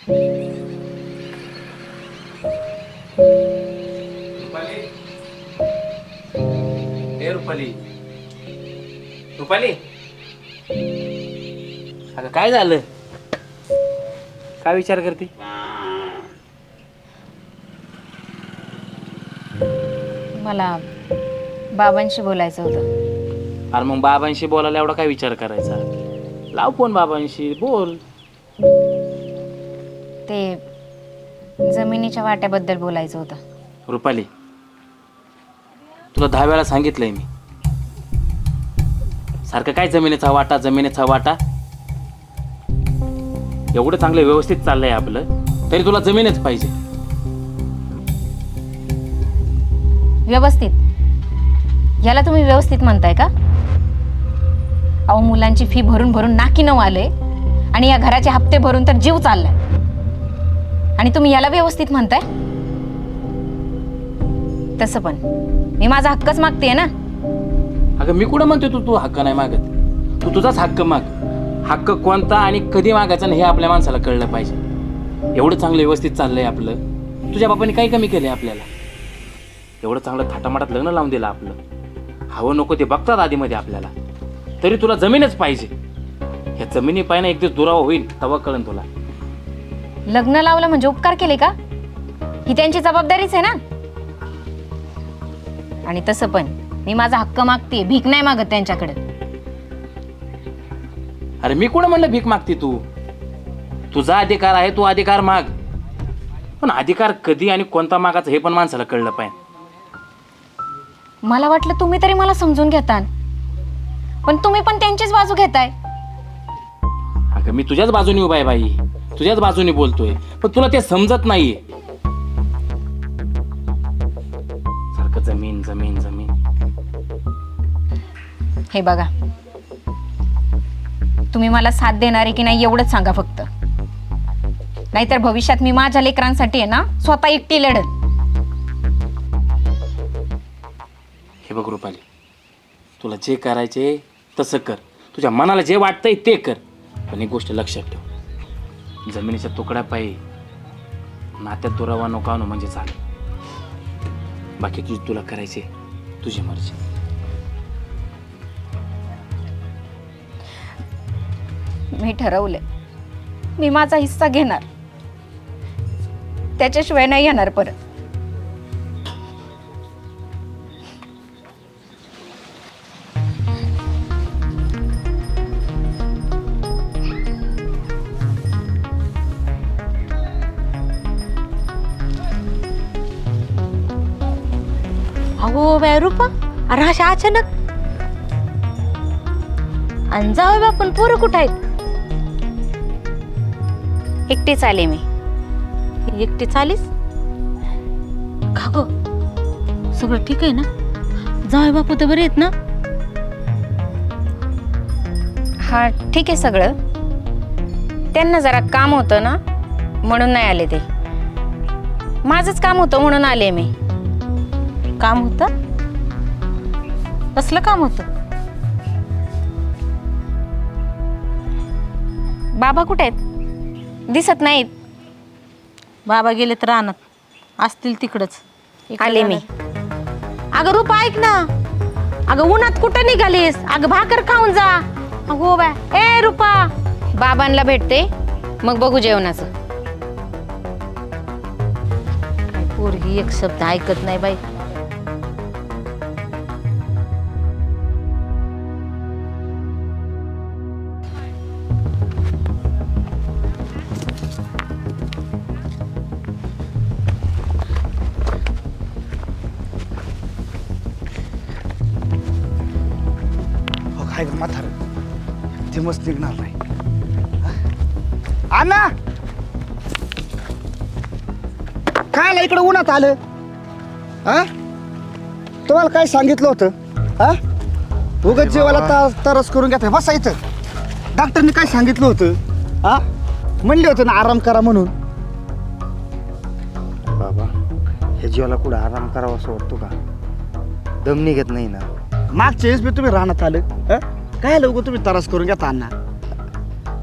रुपाली, ए रुपाली, रुपाली, अगं काय झालं? काय विचार करते? मला बाबांशी बोलायचं होतं. अरे मग बाबांशी बोलायला एवढा काय विचार करायचा? लाव फोन बाबांशी, बोल. ते जमिनीच्या वाट्याबद्दल बोलायचं होतं. रुपाली, तुला 10 वेळा सांगितलंय मी, सारखं काय जमिनीचा वाटा जमिनीचा वाटा. एवढं चांगलं व्यवस्थित चाललंय आपलं, तरी तुला जमीनच पाहिजे. व्यवस्थित? याला तुम्ही व्यवस्थित म्हणताय का? अहो, मुलांची फी भरून भरून नाकी नऊ आले आणि या घराचे हप्ते भरून तर जीव चाललाय, आणि तुम्ही याला व्यवस्थित म्हणताय? तसं पण मी माझा हक्कच मागतेय ना. अगं मी कुठं म्हणतोय तू हक्क नाही मागत. तू तुझाच हक्क माग. हक्क कोणता आणि कधी मागायचा हे आपल्या माणसाला कळलं पाहिजे. एवढं चांगलं व्यवस्थित चाललंय आपलं, तुझ्या बापाने काही कमी केलंय आपल्याला? एवढं चांगलं थाटामाटात लग्न लावून दिलं आपलं. हवं नको ते बघतात आधीमध्ये आपल्याला, तरी तुला जमीनच पाहिजे. ह्या जमिनी पाहिजे एक दिवस दुरावा होईल, तेव्हा कळन तुला. लग्न लावलं म्हणजे उपकार केले का? ही त्यांची जबाबदारीच आहे ना. आणि तसं पण मी माझा हक्क मागते, भीक नाही मागत त्यांच्याकडे. अरे मी कुठं म्हणलं भीक मागते तू? तुझा अधिकार आहे, तू अधिकार माग. पण अधिकार कधी आणि कोणता मागायचा हे पण माणसाला कळलं पाहिजे. मला वाटलं तुम्ही तरी मला समजून घेतान, पण तुम्ही पण त्यांचीच बाजू घेताय. अगं मी तुझ्याच बाजूने उभा आहे बाई, तुझ्याच बाजूने बोलतोय, पण तुला ते समजत नाहीये. सारखं जमीन जमीन जमीन. हे बघा, तुम्ही मला साथ देणार आहे की नाही एवढंच सांगा फक्त. नाहीतर भविष्यात मी माझ्या लेकरांसाठी आहे ना स्वतः एकटी लढत. हे बघ रुपाली, तुला जे करायचे तसं कर, तुझ्या मनाला जे वाटतंय ते कर, पण एक गोष्ट लक्षात ठेव, जमिनीच्या तुकड्या पायी नात्यात दुरावा नको आणू म्हणजे चालेल. बाकी तुला करायचे तुझी मर्जी. मी ठरवलंय, मी माझा हिस्सा घेणार, त्याच्याशिवाय नाही येणार परत. अहो बाय रूपा, अरे अशा अचानक आणि जाऊ बापन पोरं कुठं आहेत? एकटीच आले मी. एकटी चालीस का गो? सगळं ठीक आहे ना? जाऊ बापू तर बरे आहेत ना? हा ठीक आहे सगळं. त्यांना जरा काम होतं ना, म्हणून नाही आले ते. माझंच काम होतं म्हणून आले मी. काम होतं? कसलं काम होतं? बाबा कुठे आहेत? दिसत नाहीत. बाबा गेले तर रानात असतील तिकडच. आले मी. अगं रूपा ऐक ना, अगं उन्हात कुठं निघालीस? अगं भाकर खाऊन जा. अगो बाय, ए रूपा. बाबांना भेटते, मग बघू जेवणाचं. काय पोरगी एक शब्द ऐकत नाही बाई. काय म्हातार ते मस्त निघणार नाही. अण्णा काय इकडे उन्हात आलं? हा, तुम्हाला काय सांगितलं होतं? हा, उगाच जेवायला तरस करून घेताय. बसा इथं. डॉक्टरने काय सांगितलं होतं? हा, म्हणले होते ना आराम करा म्हणून. बाबा, हे जीवाला कुठं आराम करावा असं वाटतो का? दम निघत नाही ना. मागच्या वेळेस बी तुम्ही राहण्यात आलं. काय लोक तुम्ही त्रास करून घेता अण्णा?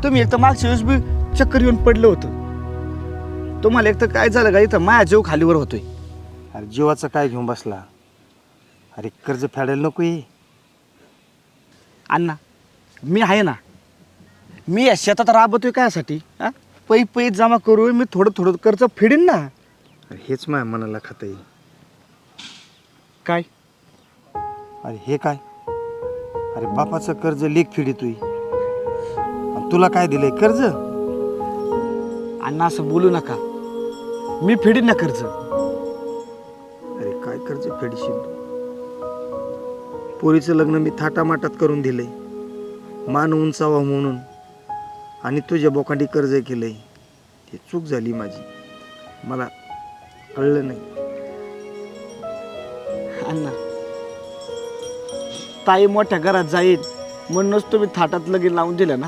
तुम्ही एक तर मागच्या वेळेस बी चक्कर येऊन पडलं होतं. तुम्हाला एक तर काय झालं का इथं माझ्या जीव खालीवर होतोय. अरे जीवाचं काय घेऊन बसला? अरे कर्ज फेडायला नको ये. अण्णा मी आहे ना, मी या शेतात राबतोय कायसाठी? हा, पै जमा करू, मी थोडं थोडं कर्ज फेडीन ना. अरे हेच माझ्या मनाला खाता येईल. काय अरे हे काय? अरे बापाचं कर्ज लेख फेडितोय आणि तुला काय दिलंय कर्ज? अण्णा असं बोलू नका, मी फेडीन ना कर्ज. अरे काय कर्ज फेडशील तू? पोरीचं लग्न मी थाटामाटात करून दिलंय, मान उंचावा म्हणून, आणि तुझ्या बोकांडी कर्ज केलंय. ते चूक झाली माझी, मला कळलं नाही. अण्णा ताई मोठ्या घरात जाईल म्हणूनच तुम्ही थाटात लगीन लावून दिलं ना.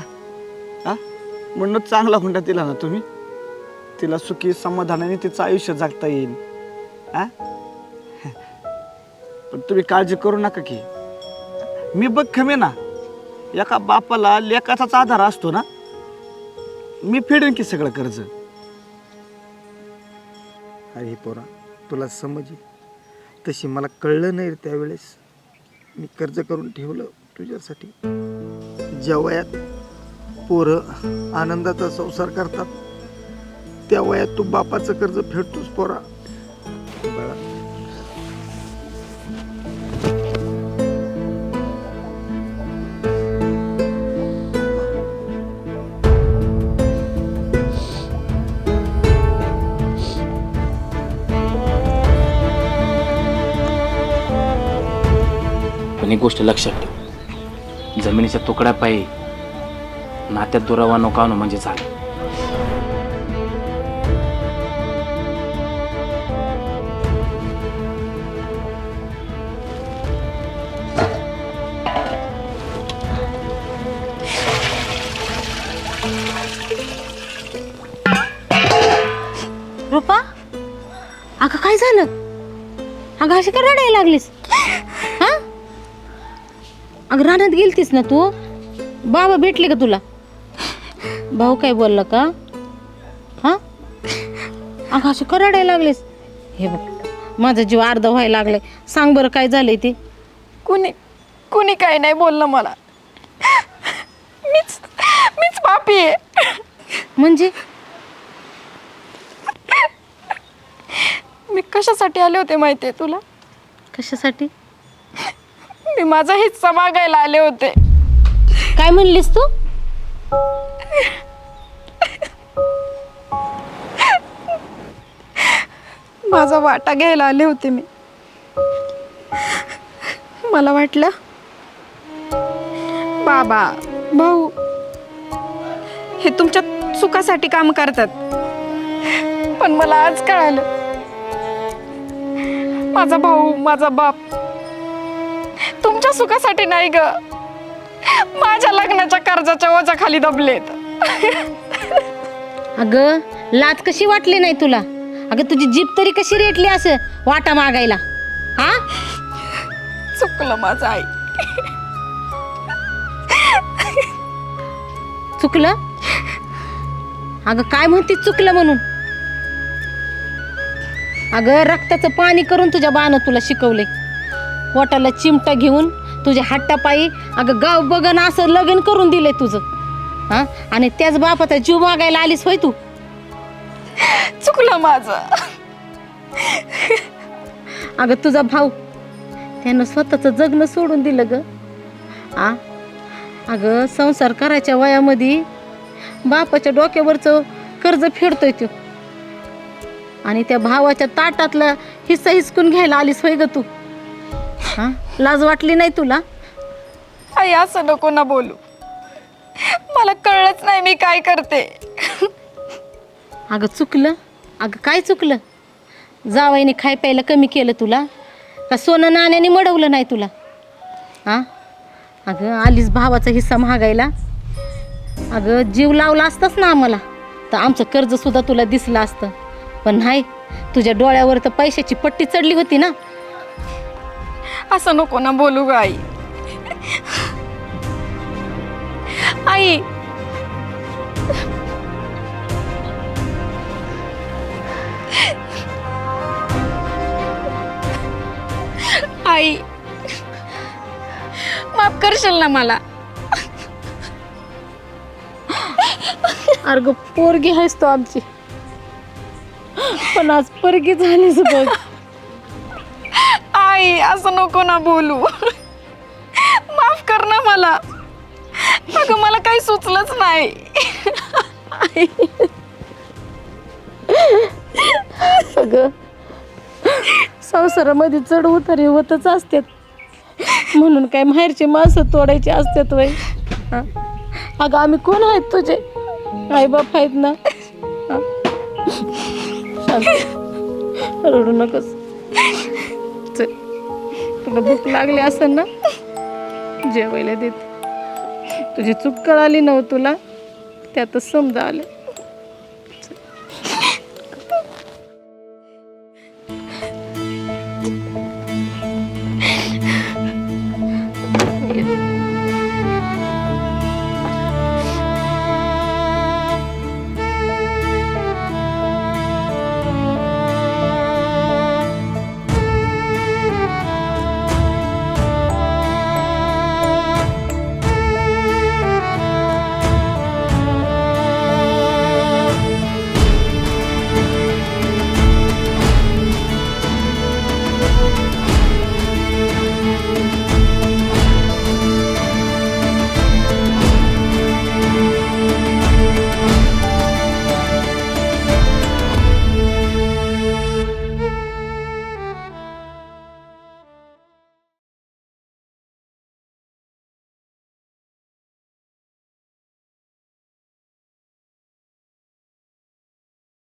हा, म्हणूनच चांगला हुंडा दिला ना तुम्ही. तिला सुखी समाधानाने तिचं आयुष्य जगता येईल. हा, पण तुम्ही काळजी करू नका की मी बघ खमे ना. एका बापाला लेकाचाच आधार असतो ना. मी फेडेन की सगळं कर्ज. अरे पोरा, तुला समज आहे तशी मला कळलं नाही रे त्यावेळेस. मी कर्ज करून ठेवलं तुझ्यासाठी. ज्या वयात पोरं आनंदाचा संसार करतात त्या वयात तू बापाचं कर्ज फेडतोस पोरा. बाळा, पण एक गोष्ट लक्षात ठेव, जमिनीच्या तुकड्या पायी नात्यात दुरावा नको आणू म्हणजे झालं. रुपा, अगं काय झालं? अगं अशी का रडायला लागलीस? हा, अगं रानात गेलतीस ना तू? बाबा भेटले का तुला? भाऊ काय बोलला का? हा, अगं अशी का रडायला लागलीस? हे बघ, माझा जीव अर्धा व्हायला लागलाय. सांग बरं काय झालंय ते? कुणी काही नाही बोललं मला. मीच पापी आहे. म्हणजे मी कशासाठी आले होते माहितीये तुला? कशासाठी? मी माझा हिस्सा मागायला आले होते. काय म्हणलीस तू? माझा वाटा घ्यायला आले होते मी. मला वाटलं बाबा भाऊ हे तुमच्या सुखासाठी काम करतात, पण मला आज कळालं माझा भाऊ माझा बाप तुमच्या सुखासाठी नाही ग, माझ्या लग्नाच्या कर्जाच्या ओझ्याखाली दबलेत. अगं लाज कशी वाटली नाही तुला? अगं तुझी जीभ तरी कशी रेटली असं वाटा मागायला? हा, चुकलं माझं आई. चुकलं? अगं काय म्हणते चुकलं म्हणून? अगं रक्ताचं पाणी करून तुझ्या बानं तुला शिकवले, पोटाला चिमटा घेऊन तुझ्या हट्टापायी अगं गाव बघन असं लगीन करून दिले तुझं. हा, आणि त्याच बापाचा जीव मागायला आलीस होय तू? चुकलं माझं. अगं तुझा भाऊ त्यानं स्वतःचं जगणं सोडून दिलं ग. आ, अगं संसार करायच्या वयामध्ये बापाच्या डोक्यावरचं कर्ज फेडतोय तो, आणि त्या भावाच्या ताटातला हिस्सा हिसकून घ्यायला आलीस होय ग तू? हा, लाज वाटली नाही तुला? आई असं नको ना बोलू, मला कळलंच नाही मी काय करते. अगं चुकलं? अगं काय चुकलं? जावयाने खाय प्यायला कमी केलं तुला का सोनं नाण्याने मडवलं नाही तुला? हा, अगं आलीस भावाचा हिस्सा मागायला. अगं जीव लावला असतास ना आम्हाला तर आमचं कर्ज सुद्धा तुला दिसलं असतं, पण नाही, तुझ्या डोळ्यावर तर पैशाची पट्टी चढली होती ना. असं नको ना बोलू ग आई. आई करशील ना मला? अरे पोरगी आहेस तो आमची, पण आज पोरगी झालीस बघ. आई असं नको ना बोलू. माफ कर ना मला. अगं मला काही सुचलंच नाही. अगं संसारामध्ये चढ उतारी होतच असतात, म्हणून काय माहेरची माणसं तोडायची असतात वय? हा? अगं आम्ही कोण आहेत तुझे? आई बाप आहेत ना. हा? शांत. रडू नकोस. चल, तुला भूक लागली असेल ना, जेवायला देते. तुझी चूक कळाली नव्ह तुला, त्यातच समजा आलं.